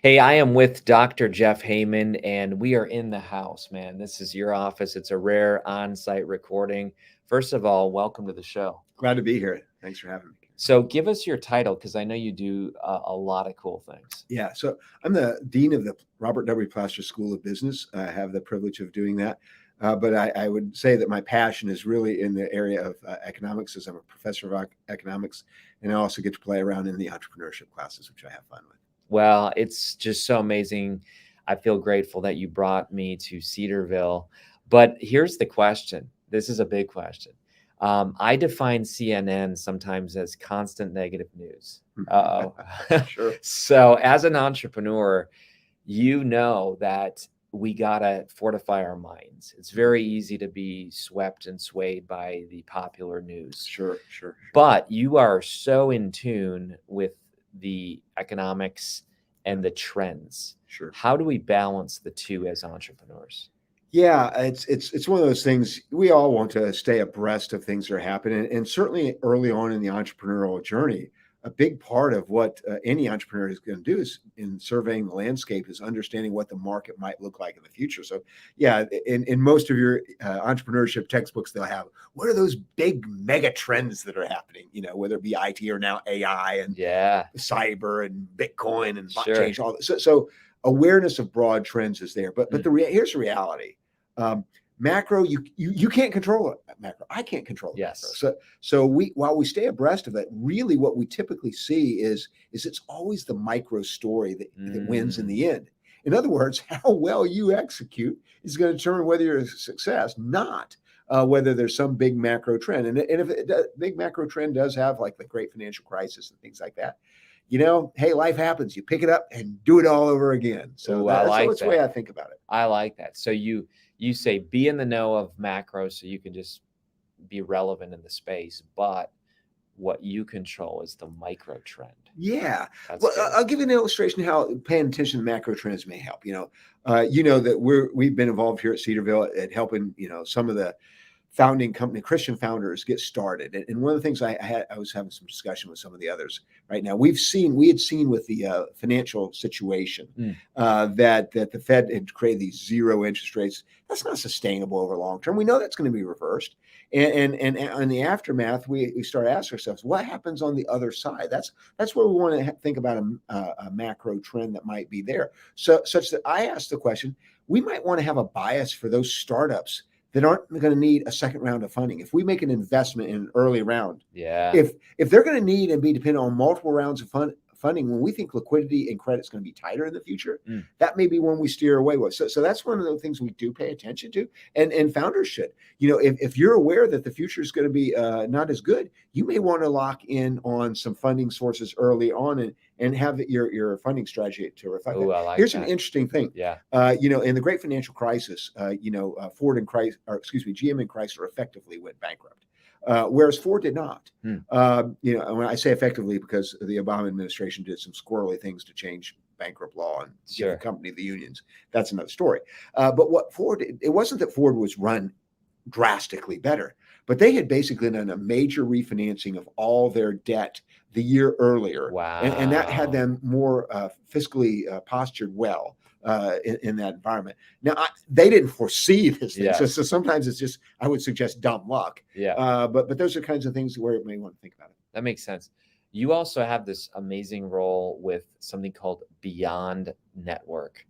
Hey, I am with Dr. Jeff Haymond, and we are in the house, man. This is your office. It's a rare on-site recording. First of all, welcome to the show. Glad to be here. Thanks for having me. So give us your title, because I know you do a lot of cool things. Yeah, so I'm the dean of the Robert W. Plaster School of Business. I have the privilege of doing that. But I would say that my passion is really in the area of economics, as I'm a professor of economics, and I also get to play around in the entrepreneurship classes, which I have fun with. Well, it's just so amazing. I feel grateful that you brought me to Cedarville. But here's the question. This is a big question. I define CNN sometimes as constant negative news. Uh-oh. Sure. So as an entrepreneur, you know that we got to fortify our minds. It's very easy to be swept and swayed by the popular news. Sure. But you are so in tune with the economics and the trends. Sure. How do we balance the two as entrepreneurs? Yeah, it's one of those things. We all want to stay abreast of things that are happening, and certainly early on in the entrepreneurial journey, a big part of what any entrepreneur is going to do is in surveying the landscape is understanding what the market might look like in the future. So, yeah, in most of your entrepreneurship textbooks, they'll have what are those big mega trends that are happening? You know, whether it be IT or now AI and cyber and Bitcoin and blockchain, all that. So awareness of broad trends is there, but here's the reality. Macro, you can't control it. Macro, I can't control it. Yes. So while we stay abreast of it, really what we typically see is it's always the micro story that wins in the end. In other words, how well you execute is going to determine whether you're a success, not whether there's some big macro trend. And if big macro trend does have like the great financial crisis and things like that, you know, hey, life happens. You pick it up and do it all over again. So that's the way I think about it. I like that. So you say be in the know of macro so you can just be relevant in the space, but what you control is the micro trend. Yeah. Well, I'll give you an illustration how paying attention to macro trends may help. You know that we've been involved here at Cedarville at helping, some of the founding company, Christian founders get started. And one of the things I was having some discussion with some of the others right now. We had seen with the financial situation that the Fed had created these zero interest rates. That's not sustainable over long term. We know that's going to be reversed. And in the aftermath, we start asking ourselves, what happens on the other side? That's where we want to think about a macro trend that might be there. So such that I asked the question, we might want to have a bias for those startups that aren't going to need a second round of funding. If we make an investment in an early round, if they're going to need and be dependent on multiple rounds of funding, when we think liquidity and credit is going to be tighter in the future, that may be one we steer away with. So that's one of the things we do pay attention to, and founders should. If you're aware that the future is going to be not as good, you may want to lock in on some funding sources early on and have your funding strategy to reflect that. Here's an interesting thing. In the great financial crisis, Ford and GM and Chrysler effectively went bankrupt. Whereas Ford did not. When I say effectively, because the Obama administration did some squirrely things to change bankrupt law and give the company the unions. That's another story. But what Ford, it wasn't that Ford was run drastically better, but they had basically done a major refinancing of all their debt the year earlier. Wow. And that had them more fiscally postured well. In that environment. Now, they didn't foresee this thing. So sometimes it's just, I would suggest dumb luck. But those are kinds of things where you may want to think about it. That makes sense. You also have this amazing role with something called Beyond Network.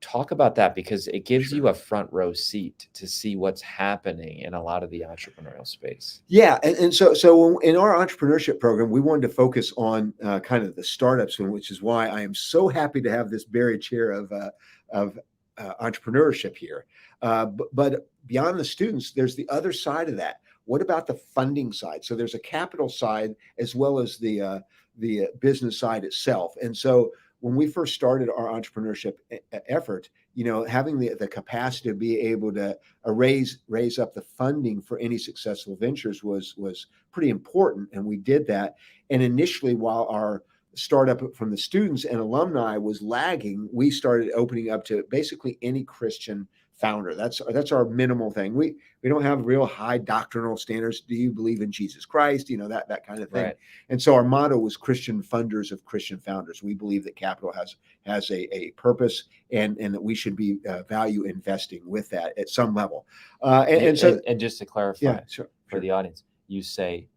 Talk about that, because it gives you a front row seat to see what's happening in a lot of the entrepreneurial space. Yeah. And so in our entrepreneurship program, we wanted to focus on kind of the startups, which is why I am so happy to have this buried chair of entrepreneurship here. But beyond the students, there's the other side of that. What about the funding side? So there's a capital side as well as the business side itself. And so when we first started our entrepreneurship effort, having the capacity to be able to raise up the funding for any successful ventures was pretty important. And we did that. And initially, while our startup from the students and alumni was lagging, we started opening up to basically any Christian founder. That's our minimal thing. We don't have real high doctrinal standards. Do you believe in Jesus Christ? That kind of thing. Right. And so our motto was Christian funders of Christian founders. We believe that capital has a purpose, and that we should be value investing with that at some level. And just to clarify, for the audience, you say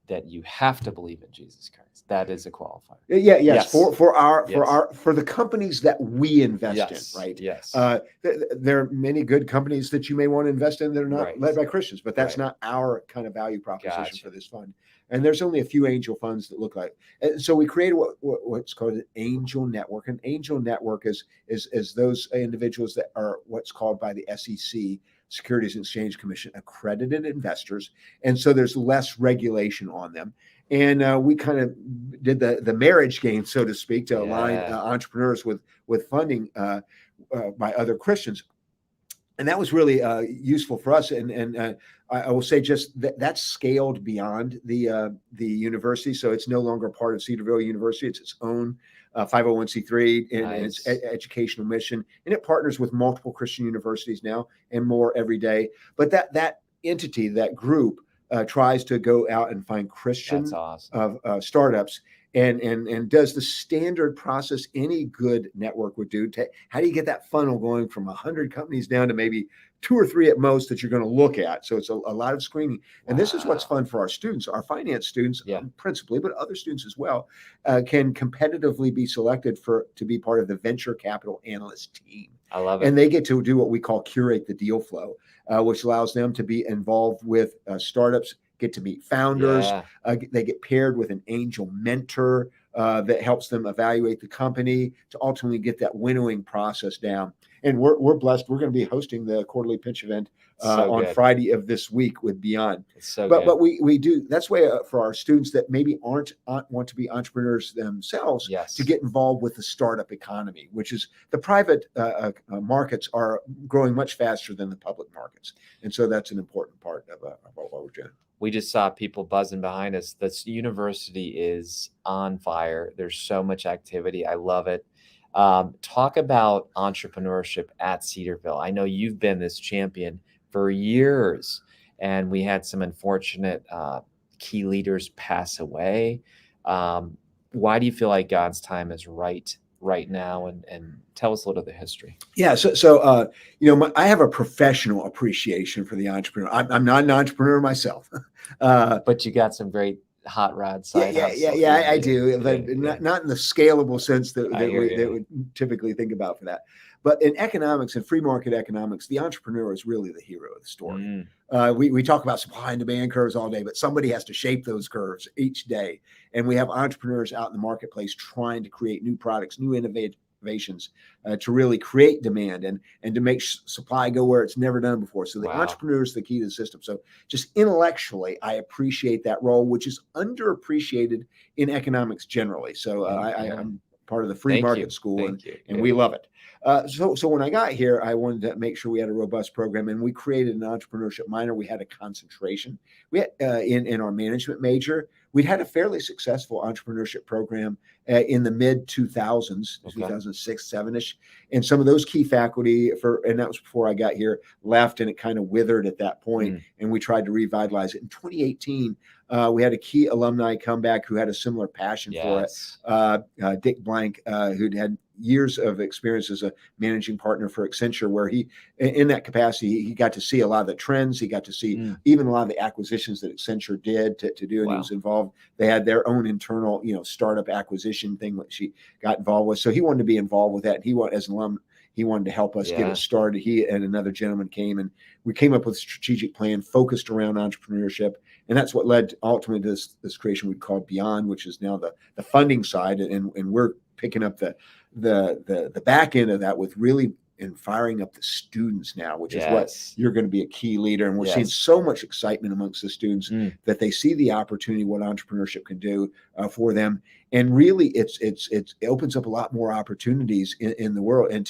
that you have to believe in Jesus Christ. That is a qualifier. Yes. For the companies that we invest in, right? Yes. There are many good companies that you may want to invest in that are not led by Christians, but that's not our kind of value proposition for this fund. And there's only a few angel funds that look like. And so we created what's called an angel network. An angel network is those individuals that are what's called by the SEC, Securities and Exchange Commission, accredited investors. And so there's less regulation on them. And we kind of did the marriage game, so to speak, to align entrepreneurs with funding by other Christians. And that was really useful for us. And I will say just that's scaled beyond the university. So it's no longer part of Cedarville University. It's its own 501c3 and its educational mission. And it partners with multiple Christian universities now and more every day. But that entity, that group, tries to go out and find Christian startups and does the standard process any good network would do. How do you get that funnel going from 100 companies down to maybe 2 or 3 at most that you're going to look at? So it's a lot of screening. And this is what's fun for our students, our finance students principally, but other students as well, can competitively be selected to be part of the venture capital analyst team. I love it. And they get to do what we call curate the deal flow, which allows them to be involved with startups, get to meet founders. They get paired with an angel mentor that helps them evaluate the company to ultimately get that winnowing process down. And we're blessed. We're going to be hosting the quarterly pitch event on Friday of this week with Beyond. But we do. That's way for our students that maybe want to be entrepreneurs themselves to get involved with the startup economy, which is the private markets are growing much faster than the public markets, and so that's an important part of what we're doing. We just saw people buzzing behind us. This university is on fire. There's so much activity. I love it. Talk about entrepreneurship at Cedarville. I know you've been this champion for years, and we had some unfortunate key leaders pass away. Why do you feel like God's time is right now? And tell us a little of the history. Yeah. So I have a professional appreciation for the entrepreneur. I'm not an entrepreneur myself. But you got some great hot rod side hustle. I do, but not in the scalable sense that we typically think about for that. But in economics and free market economics, the entrepreneur is really the hero of the story. We talk about supply and demand curves all day, but somebody has to shape those curves each day. And we have entrepreneurs out in the marketplace trying to create new products, new innovations to really create demand and to make supply go where it's never done before. So the entrepreneur is the key to the system. So just intellectually, I appreciate that role, which is underappreciated in economics generally. So I'm part of the free market school, and we love it. So when I got here, I wanted to make sure we had a robust program, and we created an entrepreneurship minor. We had a concentration. We had in our management major. We'd had a fairly successful entrepreneurship program in the mid 2000s, 2006, 7-ish. And some of those key faculty and that was before I got here, left, and it kind of withered at that point. And we tried to revitalize it. In 2018, we had a key alumni come back who had a similar passion for it. Dick Blank, who'd had years of experience as a managing partner for Accenture, where he, in that capacity, he got to see a lot of the trends. He got to see even a lot of the acquisitions that Accenture did to do, and he was involved. They had their own internal, startup acquisition thing that she got involved with. So he wanted to be involved with that. And he wanted, as an alum, he wanted to help us get it started. He and another gentleman came, and we came up with a strategic plan focused around entrepreneurship. And that's what led ultimately to this creation we called Beyond, which is now the funding side. And we're picking up the back end of that with really and firing up the students now, which is what you're going to be a key leader. And we're seeing so much excitement amongst the students that they see the opportunity, what entrepreneurship can do for them. And really it opens up a lot more opportunities in the world. And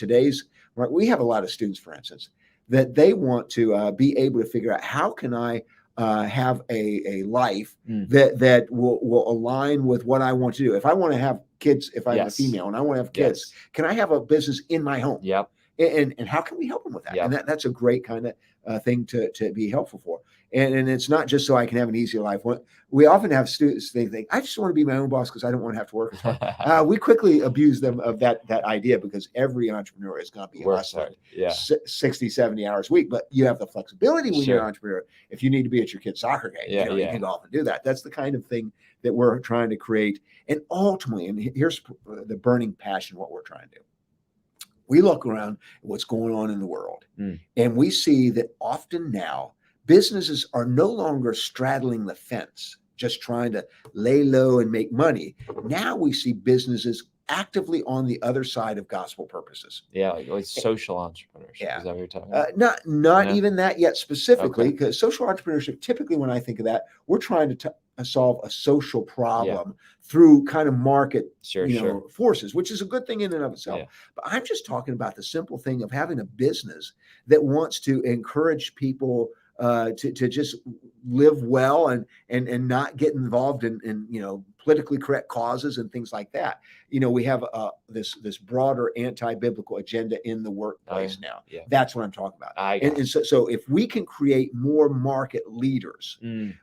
we have a lot of students, for instance, that they want to be able to figure out, how can I have a life that will align with what I want to do. If I want to have kids, if I'm a female and I want to have kids, can I have a business in my home? Yep. And how can we help them with that? Yep. And that's a great kind of thing to be helpful for. And it's not just so I can have an easier life. We often have students think, I just want to be my own boss because I don't want to have to work as hard. We quickly abuse them of that idea, because every entrepreneur is going to be hustling 60, 70 hours a week. But you have the flexibility when you're an entrepreneur. If you need to be at your kid's soccer game, you can go off and do that. That's the kind of thing that we're trying to create. And ultimately, and here's the burning passion, what we're trying to do. We look around at what's going on in the world, and we see that often now businesses are no longer straddling the fence, just trying to lay low and make money. Now we see businesses actively on the other side of gospel purposes. Yeah, like social entrepreneurship. Yeah. Is that what you're talking about? Not even that yet specifically, because social entrepreneurship, typically when I think of that, we're trying to solve a social problem through kind of market forces, which is a good thing in and of itself. But I'm just talking about the simple thing of having a business that wants to encourage people to just live well and not get involved in politically correct causes and things like that. We have this broader anti-biblical agenda in the workplace now. Yeah. That's what I'm talking about. And so if we can create more market leaders,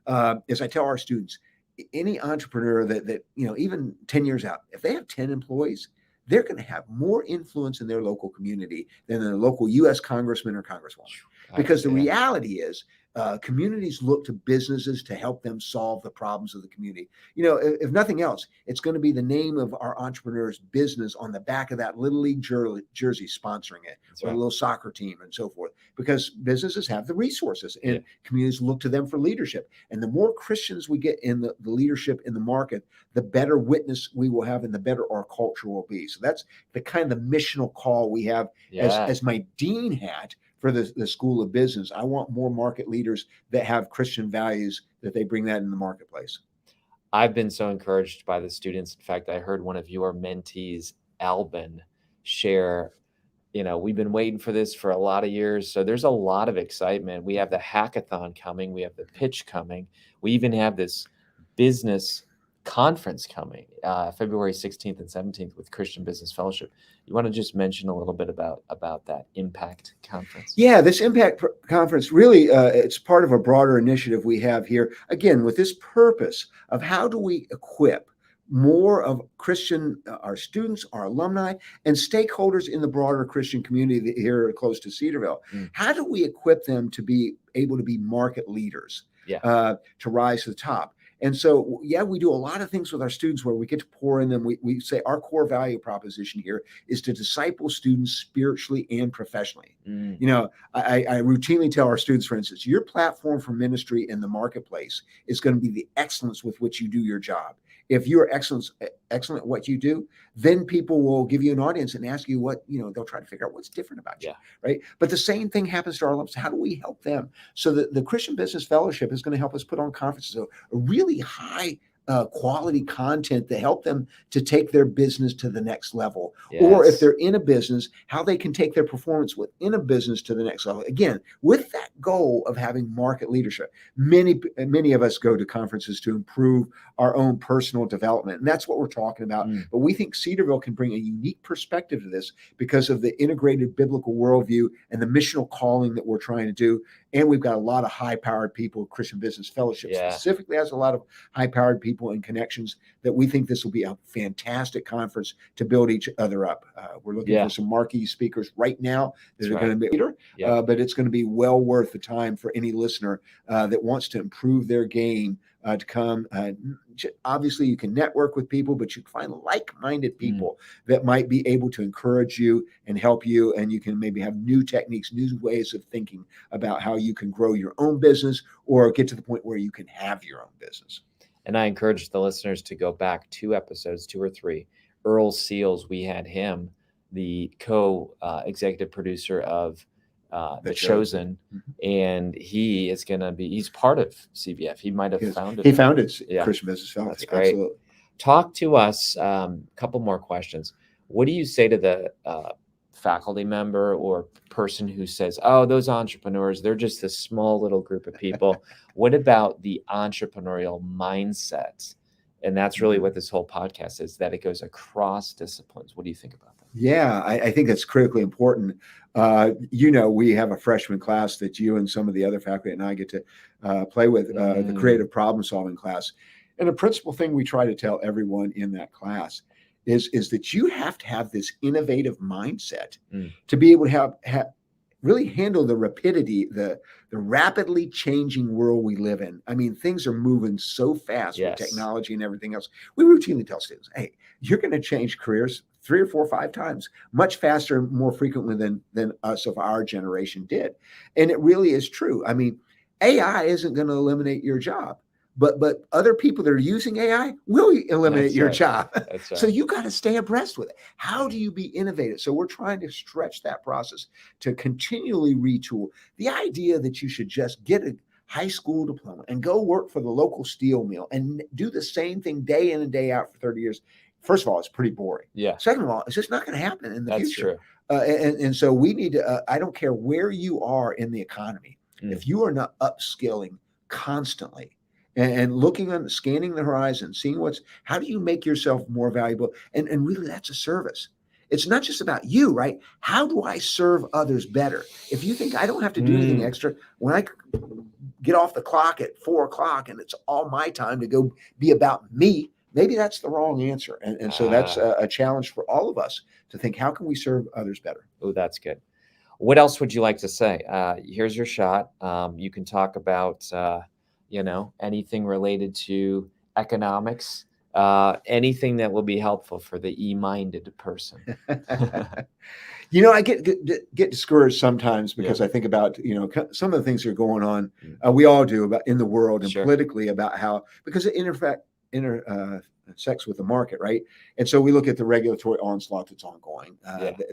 as I tell our students, any entrepreneur that even 10 years out, if they have 10 employees, they're going to have more influence in their local community than a local U.S. congressman or congresswoman. Because the reality is, communities look to businesses to help them solve the problems of the community. If nothing else, it's going to be the name of our entrepreneur's business on the back of that Little League jersey sponsoring it, or a little soccer team and so forth, because businesses have the resources and communities look to them for leadership. And the more Christians we get in the leadership in the market, the better witness we will have and the better our culture will be. So that's the kind of missional call we have as my dean hat for the School of Business. I want more market leaders that have Christian values, that they bring that in the marketplace. I've been so encouraged by the students. In fact, I heard one of your mentees, Albin, share, we've been waiting for this for a lot of years. So there's a lot of excitement. We have the hackathon coming. We have the pitch coming. We even have this business conference coming February 16th and 17th with Christian Business Fellowship. You want to just mention a little bit about that Impact Conference? Yeah, this Impact Conference, really, it's part of a broader initiative we have here, again, with this purpose of how do we equip more of our students, our alumni, and stakeholders in the broader Christian community here close to Cedarville. How do we equip them to be able to be market leaders, to rise to the top? And so, we do a lot of things with our students where we get to pour in them. We say our core value proposition here is to disciple students spiritually and professionally. I routinely tell our students, for instance, your platform for ministry in the marketplace is going to be the excellence with which you do your job. If you are excellent at what you do, then people will give you an audience and ask you what, they'll try to figure out what's different about you, right? But the same thing happens to our alums. How do we help them? So the Christian Business Fellowship is going to help us put on conferences, a really high quality content to help them to take their business to the next level. Or if they're in a business, how they can take their performance within a business to the next level. Again, with that goal of having market leadership. Many of us go to conferences to improve our own personal development. And that's what we're talking about. But we think Cedarville can bring a unique perspective to this because of the integrated biblical worldview and the missional calling that we're trying to do. And we've got a lot of high-powered people. Christian Business Fellowship specifically has a lot of high-powered people and connections that we think this will be a fantastic conference to build each other up. We're looking for some marquee speakers right now that are going to be leader, but it's going to be well worth the time for any listener that wants to improve their game to come. Obviously, you can network with people, but you can find like-minded people that might be able to encourage you and help you, and you can maybe have new techniques, new ways of thinking about how you can grow your own business or get to the point where you can have your own business. And I encourage the listeners to go back 2 episodes, 2 or 3. Earl Seals, we had him, the co-executive producer of The Chosen, and he's part of CBF. He might have founded it. He founded Christian Business Fellowship. That's great. Absolutely. Talk to us, a couple more questions. What do you say to the faculty member or person who says, oh, those entrepreneurs, they're just a small little group of people? What about the entrepreneurial mindset And that's really what this whole podcast is, that it goes across disciplines. What do you think about that? Yeah, I think that's critically important. We have a freshman class that you and some of the other faculty and I get to play with, the creative problem solving class. And the principal thing we try to tell everyone in that class is that you have to have this innovative mindset to be able to have really handle the rapidity, the rapidly changing world we live in. I mean, things are moving so fast with technology and everything else. We routinely tell students, hey, you're going to change careers 3 or 4 or 5 times, much faster and more frequently than us of our generation did. And it really is true. I mean, AI isn't going to eliminate your job, but other people that are using AI will eliminate your job. That's right. So you got to stay abreast with it. How do you be innovative? So we're trying to stretch that process to continually retool. The idea that you should just get a high school diploma and go work for the local steel mill and do the same thing day in and day out for 30 years. First of all, it's pretty boring. Yeah. Second of all, it's just not going to happen in the future. That's true. And so we need to, I don't care where you are in the economy, if you are not upskilling constantly and looking on, scanning the horizon, seeing how do you make yourself more valuable? And really that's a service. It's not just about you, right? How do I serve others better? If you think I don't have to do anything extra, when I get off the clock at 4:00 and it's all my time to go be about me, maybe that's the wrong answer. And so that's a challenge for all of us to think, how can we serve others better? Oh, that's good. What else would you like to say? Here's your shot. You can talk about, anything related to economics, anything that will be helpful for the E-minded person. I get discouraged sometimes because I think about, some of the things that are going on. We all do about in the world and politically about how, because it intersects with the market, right? And so we look at the regulatory onslaught that's ongoing,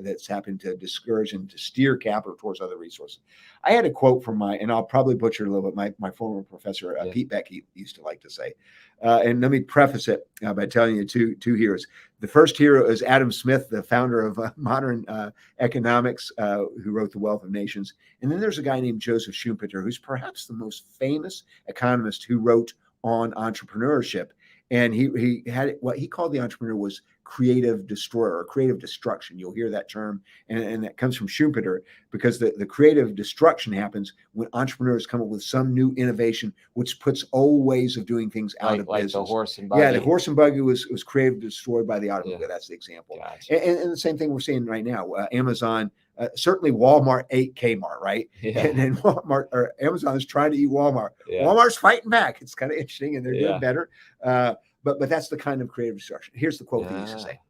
that's happened to discourage and to steer capital towards other resources. I had a quote from and I'll probably butcher it a little bit, my former professor, Pete Beck, he used to like to say, and let me preface it by telling you two heroes. The first hero is Adam Smith, the founder of modern economics, who wrote The Wealth of Nations. And then there's a guy named Joseph Schumpeter, who's perhaps the most famous economist who wrote on entrepreneurship. And he had what he called the entrepreneur was creative destroyer or creative destruction. You'll hear that term. And that comes from Schumpeter, because the creative destruction happens when entrepreneurs come up with some new innovation, which puts old ways of doing things out of business. Like the horse and buggy. Yeah, the horse and buggy was creative destroyed by the automobile. Yeah. That's the example. Gotcha. And the same thing we're seeing right now. Amazon, certainly Walmart ate Kmart, right? Yeah. And then Amazon is trying to eat Walmart. Yeah. Walmart's fighting back. It's kind of interesting, and they're doing better. But that's the kind of creative destruction. Here's the quote he used to say.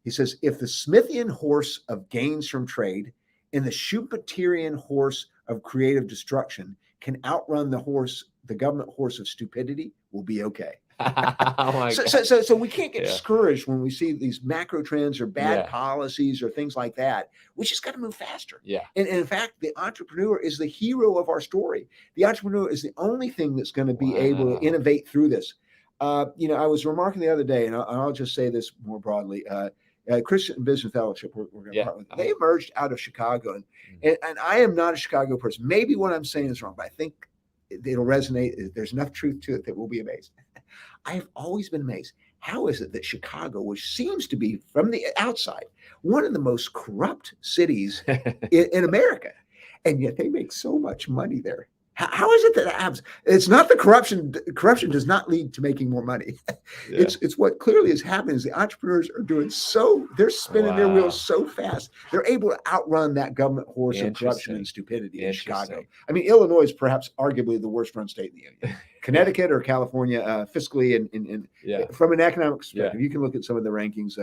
He says, if the Smithian horse of gains from trade and the Schumpeterian horse of creative destruction can outrun the government horse of stupidity, we'll be okay. So we can't get discouraged when we see these macro trends or bad policies or things like that. We just got to move faster. Yeah. And in fact, the entrepreneur is the hero of our story. The entrepreneur is the only thing that's going to be able to innovate through this. I was remarking the other day, and I'll just say this more broadly. Christian Business Fellowship, we're going to part with. They emerged out of Chicago, and I am not a Chicago person. Maybe what I'm saying is wrong, but I think it'll resonate. There's enough truth to it that we'll be amazed. I have always been amazed. How is it that Chicago, which seems to be from the outside one of the most corrupt cities in America, and yet they make so much money there? How is it that it's not the corruption? Corruption does not lead to making more money. It's what clearly is happening is the entrepreneurs are doing they're spinning their wheels so fast. They're able to outrun that government horse of corruption and stupidity in Chicago. I mean, Illinois is perhaps arguably the worst run state in the union. Connecticut or California, fiscally and from an economic perspective, you can look at some of the rankings.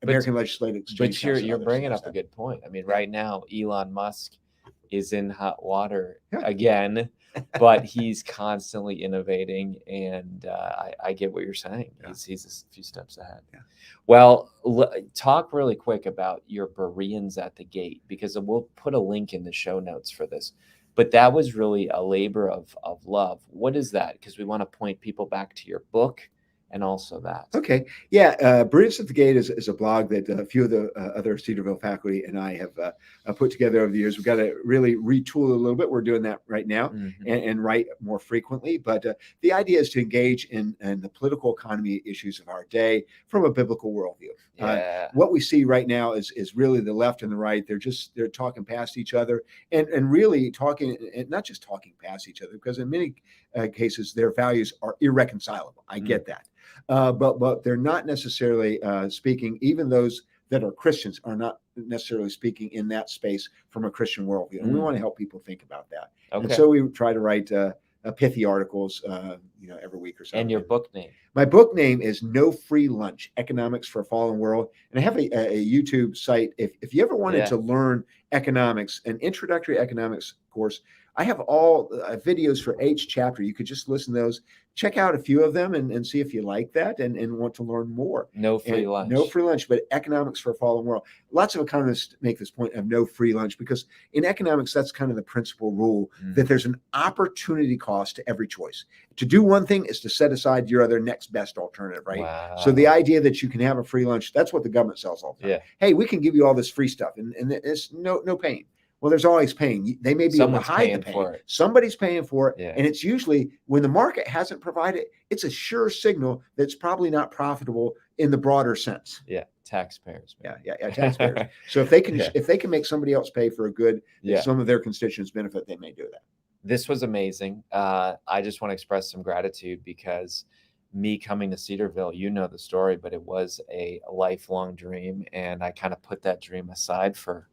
American Legislative Exchange. But you're bringing up a good point. I mean, right now, Elon Musk is in hot water again, but he's constantly innovating, and I get what you're saying. He's a few steps ahead. Well, talk really quick about your Bereans at the Gate, because we'll put a link in the show notes for this, but that was really a labor of love. What is that? Because we want to point people back to your book and also that. Okay. Yeah. Brilliance at the Gate is a blog that a few of the other Cedarville faculty and I have put together over the years. We've got to really retool it a little bit. We're doing that right now and write more frequently. But the idea is to engage in the political economy issues of our day from a biblical worldview. Yeah. What we see right now is really the left and the right. They're talking past each other and really talking, and not just talking past each other, because in many cases their values are irreconcilable. I get that. But they're not necessarily speaking, even those that are Christians are not necessarily speaking in that space from a Christian worldview. And we want to help people think about that. Okay. And so we try to write pithy articles, every week or so. And your book name? My book name is No Free Lunch, Economics for a Fallen World. And I have a YouTube site. If you ever wanted to learn economics, an introductory economics course, I have all videos for each chapter. You could just listen to those, check out a few of them and see if you like that and want to learn more. No free lunch. No free lunch, but economics for a fallen world. Lots of economists make this point of no free lunch because in economics, that's kind of the principal rule that there's an opportunity cost to every choice. To do one thing is to set aside your other next best alternative, right? Wow. So the idea that you can have a free lunch, that's what the government sells all the time. Yeah. Hey, we can give you all this free stuff and it's no pain. Well, there's always pain. They may be able to hide the pain. Somebody's paying for it. Yeah. And it's usually when the market hasn't provided, it's a sure signal that's probably not profitable in the broader sense. Yeah. Taxpayers. Yeah. Taxpayers. So if they can make somebody else pay for a good that some of their constituents benefit, they may do that. This was amazing. I just want to express some gratitude because me coming to Cedarville, you know the story, but it was a lifelong dream. And I kind of put that dream aside for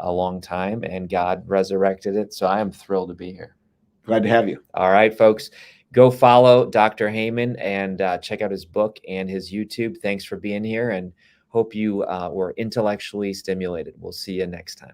a long time and God resurrected it. So I am thrilled to be here. Glad to have you. All right, folks, go follow Dr. Haymond and check out his book and his YouTube. Thanks for being here and hope you were intellectually stimulated. We'll see you next time.